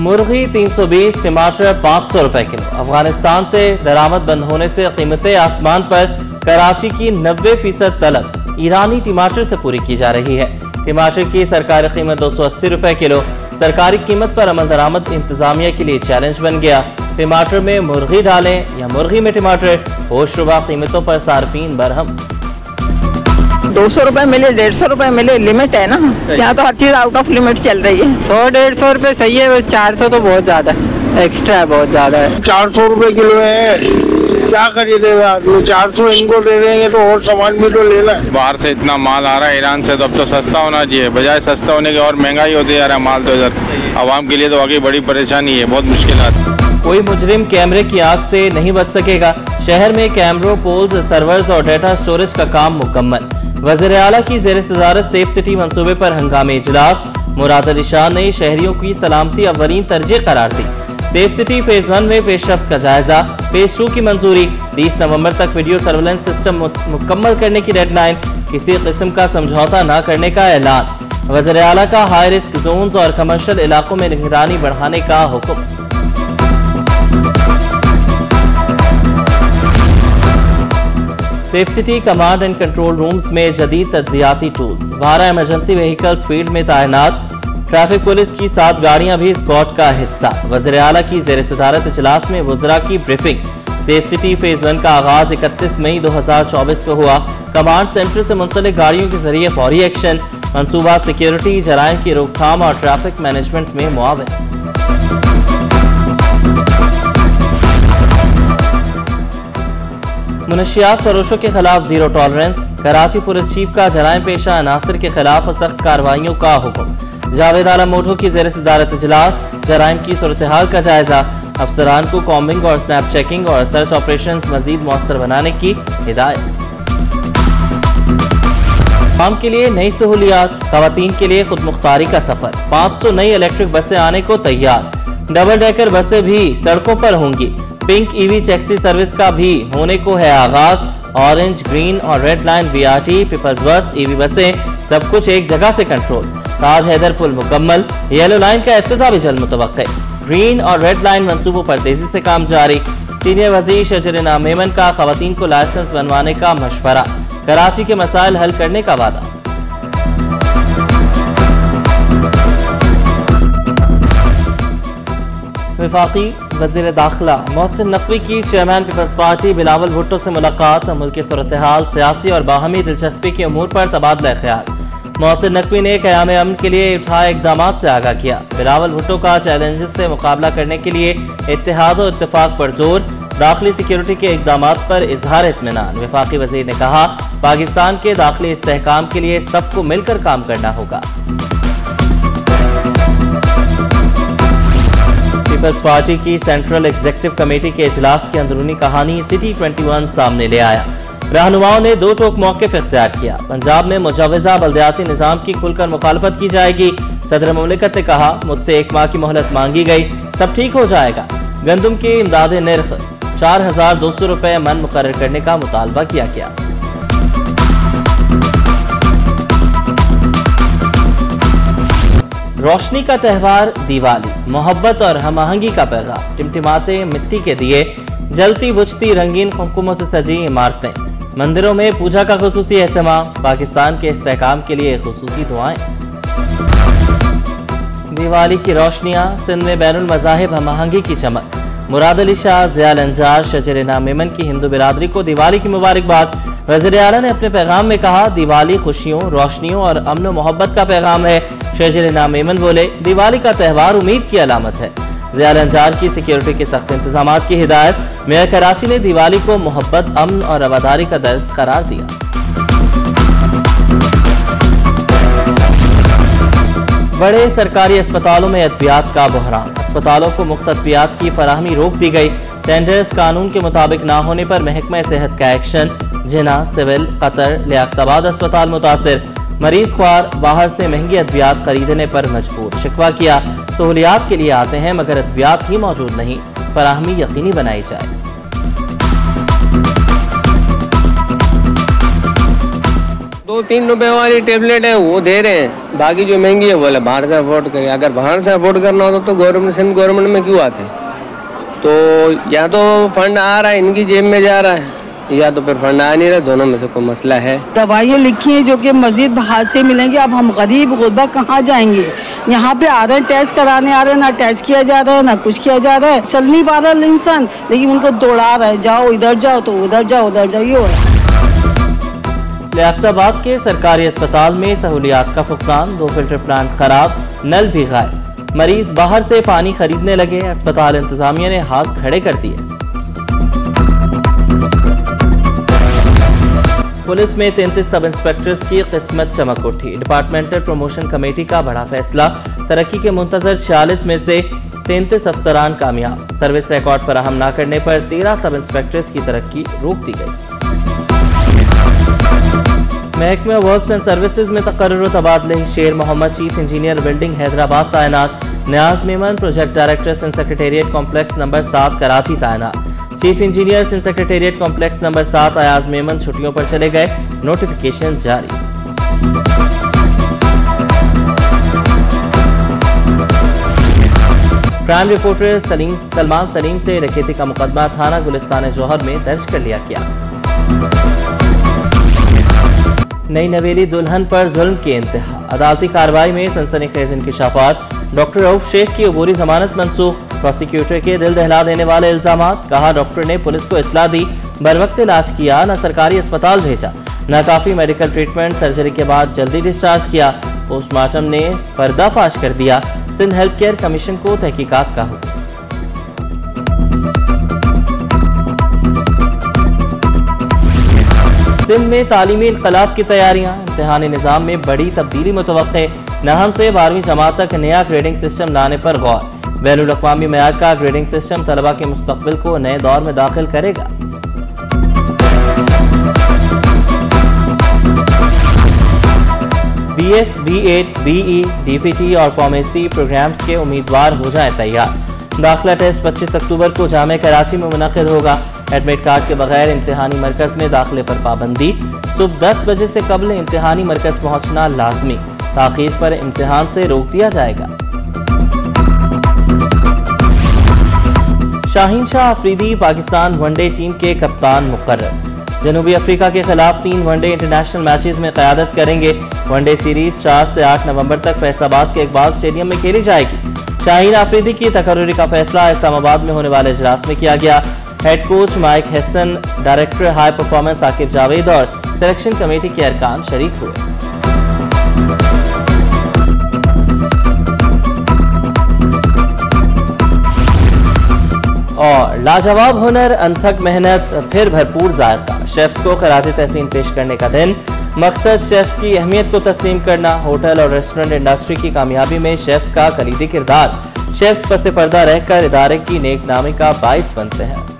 मुर्गी 320, टमाटर 500 रुपए किलो। अफगानिस्तान से दरामद बंद होने से कीमतें आसमान पर। कराची की 90% तलब ईरानी टमाटर से पूरी की जा रही है। टमाटर की सरकारी कीमत 280 रुपए किलो। सरकारी कीमत पर अमल दरामद इंतजामिया के लिए चैलेंज बन गया। टमाटर में मुर्गी डालें या मुर्गी में टमाटर, होशरुबा कीमतों पर सार्फिन बरहम। 200 रुपए मिले, 150 रुपए मिले, लिमिट है ना। यहाँ तो हर चीज आउट ऑफ लिमिट चल रही है। 100-150 रुपए सही है, 400 तो बहुत ज्यादा है, एक्स्ट्रा है, बहुत ज्यादा है। 400 रुपए किलो है, क्या खरीदेगा आदमी? 400 इनको दे देंगे तो और सामान भी तो लेना है। बाहर से इतना माल आ रहा है ईरान से, तो अब तो सस्ता होना चाहिए, बजाय सस्ता होने के और महंगाई होती जा रहा है माल। तो इधर आवाम के लिए तो आगे बड़ी परेशानी है, बहुत मुश्किल। कोई मुजरिम कैमरे की आग से नहीं बच सकेगा। शहर में कैमरों, पोल्स, सर्वर्स और डेटा स्टोरेज का काम मुकम्मल। वज़ीर आला की ज़ेर सदारत सेफ सिटी मंसूबे पर हंगामी इजलास। मुराद अली शाह ने शहरियों की सलामती अव्वलीन तरजीह करार दी। सेफ सिटी फेज 1 में पेशरफ्त का जायजा। फेज 2 की मंजूरी। 30 नवंबर तक वीडियो सर्वेलेंस सिस्टम मुकम्मल करने की डेडलाइन। किसी किस्म का समझौता न करने का ऐलान। वज़ीर आला का हाई रिस्क जोन्स और कमर्शियल इलाकों में निगरानी बढ़ाने का हुक्म। Safe city command and control rooms में जदीद तज्जियाती टूल्स। 12 इमरजेंसी व्हीकल्स फील्ड में तैनात। ट्रैफिक पुलिस की 7 गाड़ियां भी स्क्वाड का हिस्सा। वज़ीर आला की ज़ेर सदारत इजलास में वज़रा की ब्रीफिंग। सेफ सिटी फेज 1 का आगाज 31 मई 2024 को हुआ। कमांड सेंटर से मुंसलिक गाड़ियों के जरिए फौरी एक्शन। मंसूबा सिक्योरिटी, जराइम की रोकथाम और ट्रैफिक मैनेजमेंट में मुआविन। मुनशियात फरोशों के खिलाफ zero tolerance. Karachi police chief का जराइम पेशा अनासर के खिलाफ सख्त कार्रवाइयों का हुक्म। जावेद आलम मोटो की ज़ेर सदारत इजलास। जराइम की सूरत हाल का जायजा। अफसरान को कॉम्बिंग और स्नैप चेकिंग और सर्च ऑपरेशन मजीद मौसर बनाने की हिदायत। आवाम के लिए नई सहूलियात। खवातीन के लिए खुद मुख्तारी का सफर। 500 नई इलेक्ट्रिक बसें आने को तैयार। डबल डेकर बसें भी सड़कों पर होंगी। पिंक ईवी टैक्सी सर्विस का भी होने को है आगाज। ऑरेंज, ग्रीन और रेड लाइन BRT, पीपल्स बस, ईवी बसें, सब कुछ एक जगह से कंट्रोल। ताज हैदर पुल मुकम्मल। येलो लाइन का इफ्तिताह भी जल्द मुतवक्के। ग्रीन और रेड लाइन मंसूबों पर तेजी से काम जारी। सीनियर वजीर शजरीना मेमन का खवातीन को लाइसेंस बनवाने का मशवरा। कराची के मसाइल हल करने का वादा। वफाकी वज़ीर दाखिला मोहसिन नकवी की chairman peoples party Bilawal Bhutto से मुलाकात। मुल्क की सूरत हाल, सियासी और बाहमी दिलचस्पी के अमूर पर तबादला ख्याल। मोहसिन नकवी ने क़याम अमन के लिए उठाए इक़दाम से आगाह किया। बिलावल भुट्टो का चैलेंजेस से मुकाबला करने के लिए इत्तेहाद और इत्तेफाक पर जोर। दाखिली सिक्योरिटी के इक़दाम पर इजहार इत्मीनान। वफाकी वज़ीर ने कहा, पाकिस्तान के दाखिली इस्तेहकाम के लिए सबको मिलकर काम करना होगा। पीपल्स पार्टी की सेंट्रल एग्जीक्यूटिव कमेटी के इजलास की अंदरूनी कहानी सिटी 21 सामने ले आया। रहनुमाओं ने 2 टोक मौक़िफ़ इख्तियार किया। पंजाब में मुजव्वज़ा बल्दियाती निज़ाम की खुलकर मुखालफत की जाएगी। सदर मुमलिकत ने कहा, मुझसे 1 माह की मोहलत मांगी गई, सब ठीक हो जाएगा। गंदम की इमदादी निर्ख 4200 रुपये मन मुकर्रर करने का मुतालबा किया गया। रोशनी का त्यौहार दिवाली, मोहब्बत और हमआहंगी का पैगाम। टिमटिमाते मिट्टी के दिए, जलती बुझती रंगीन कुमकुमों से सजी इमारतें। मंदिरों में पूजा का खुसूसी एहतमाम। पाकिस्तान के इस्तेहकाम के लिए खुसूसी दुआएं। दिवाली की रोशनियां, सिंध में बैनुल मज़ाहिब हमआहंगी की चमक। मुराद अली शाह, ज़ियाल अंजार, शजरीना मेमन की हिंदू बिरादरी को दिवाली की मुबारकबाद। वज़ीर आला ने अपने पैगाम में कहा, दिवाली खुशियों, रोशनियों और अमन व मोहब्बत का पैगाम है। शजरीना मेमन बोले, दिवाली का त्यौहार उम्मीद की अलामत है। ज़ियाल अंजार की सिक्योरिटी के सख्त इंतजाम की हिदायत। मेयर कराची ने दिवाली को मोहब्बत, अमन और रवादारी का दर्स करार दिया। बड़े सरकारी अस्पतालों में अद्वियात का बहरान। अस्पतालों को मुफ्त अद्वियात की फराहमी रोक दी गई। टेंडर्स कानून के मुताबिक ना होने पर महकमा सेहत का एक्शन। जिना, सिविल, कतर, लियाकताबाद अस्पताल मुतासिर। मरीज ख्वार बाहर से महंगी अद्वियात खरीदने पर मजबूर। शिकवा किया, सहूलियात के लिए आते हैं मगर अद्वियात ही मौजूद नहीं, फराहमी यकीनी बनाई जाए। ₹2-3 वाली टेबलेट है वो दे रहे हैं, बाकी जो महंगी है बोले बाहर से अफोर्ड करें। अगर बाहर से अफोर्ड करना होता तो गवर्नमेंट में क्यों आते? तो या तो फंड आ रहा है इनकी जेब में जा रहा है, या तो फिर फंड आ नहीं रहा, दोनों में से कोई मसला है। दवाइयाँ लिखी हैं जो कि मजीद बाहर से मिलेंगी। अब हम गरीब गुरबा कहाँ जाएंगे? यहाँ पे आ रहे हैं टेस्ट कराने, आ रहे हैं, ना टेस्ट किया जा रहा है ना कुछ किया जा रहा है। चल नहीं पा रहा इंसान, लेकिन उनको दौड़ा रहा है, जाओ इधर जाओ तो उधर जाओ, उधर जाओ, ये हो रहा है। लियाकताबाद के सरकारी अस्पताल में सहूलियात का फुकदान, 2 फिल्टर प्लांट खराब, नल भी गायब, मरीज बाहर से पानी खरीदने लगे, अस्पताल इंतजामिया ने हाथ खड़े कर दिए। पुलिस में 33 सब इंस्पेक्टर्स की किस्मत चमक उठी। डिपार्टमेंटल प्रमोशन कमेटी का बड़ा फैसला, तरक्की के मुंतजर 46 में से 33 अफसरान कामयाब। सर्विस रिकॉर्ड फराहम न करने पर 13 सब इंस्पेक्टर्स की तरक्की रोक दी गई। महकमे वर्क्स एंड सर्विसेज में तकर्रुर तबादले, Sher Mohammad chief engineer building Hyderabad तैनात, Niaz Memon project director in secretariat complex number 7 Karachi तैनात। Chief engineer in secretariat complex number 7 Ayaz Memon छुट्टियों पर चले गए, नोटिफिकेशन जारी। क्राइम रिपोर्टर सलमान सलीम से डकैती का मुकदमा थाना गुलिस्तान जौहर में दर्ज कर लिया गया। नई नवेली दुल्हन पर जुल्म की इंतहा, अदालती कार्रवाई में सनसनीखेज इंकशाफात। डॉक्टर रऊफ शेख की अबूरी जमानत मंसूख, प्रोसिक्यूटर के दिल दहला देने वाले इल्जामात। कहा डॉक्टर ने पुलिस को इत्तला दी, बर वक्त इलाज किया, न सरकारी अस्पताल भेजा, न काफी मेडिकल ट्रीटमेंट, सर्जरी के बाद जल्दी डिस्चार्ज किया। पोस्टमार्टम ने पर्दाफाश कर दिया। सिंध हेल्थ केयर कमीशन को तहकीकात का हुक्म। सिंध में तालीमी इनकलाब की तैयारियां, इम्तिहानी निज़ाम में बड़ी तब्दीली मुतवक्के। नहम से 12वीं जमात तक नया ग्रेडिंग सिस्टम लाने पर गौर। बैनुल अक़वामी मयार का ग्रेडिंग सिस्टम तलबा के मुस्तक़बिल को नए दौर में दाखिल करेगा। BS, B8, BE, DPT और फार्मेसी प्रोग्राम्स के उम्मीदवार हो जाएं तैयार। दाखिला टेस्ट 25 अक्टूबर को जामे कराची में मुनक़िद होगा। एडमिट कार्ड के बगैर इम्तिहानी मरकज में दाखिले पर पाबंदी। सुबह 10 बजे से कबल इम्तिहानी मरकज पहुंचना लाजमी, ताख़ीर पर इम्तिहान से रोक दिया जाएगा। शाहीन शाह अफरीदी पाकिस्तान वनडे टीम के कप्तान मुकर्रर। जनूबी अफ्रीका के खिलाफ 3 वनडे इंटरनेशनल मैचेस में क़यादत करेंगे। वनडे सीरीज 4 से 8 नवंबर तक फैसलाबाद के इकबाल स्टेडियम में खेली जाएगी। शाहीन अफरीदी की तकर्रुरी का फैसला इस्लामाबाद में होने वाले इजलास में किया गया। Head coach Mike Hesson, director high performance Aqib Javed और सिलेक्शन कमेटी के अरकान शरीक हुए। और लाजवाब हुनर, अनथक मेहनत, फिर भरपूर जायका। शेफ्स को खराज तहसीन पेश करने का दिन। मकसद शेफ्स की अहमियत को तस्लीम करना। होटल और रेस्टोरेंट इंडस्ट्री की कामयाबी में शेफ्स का कलीदी किरदार। शेफ्स पसे पर्दा रहकर इदारे की नेक नामी का बाइस बनते हैं।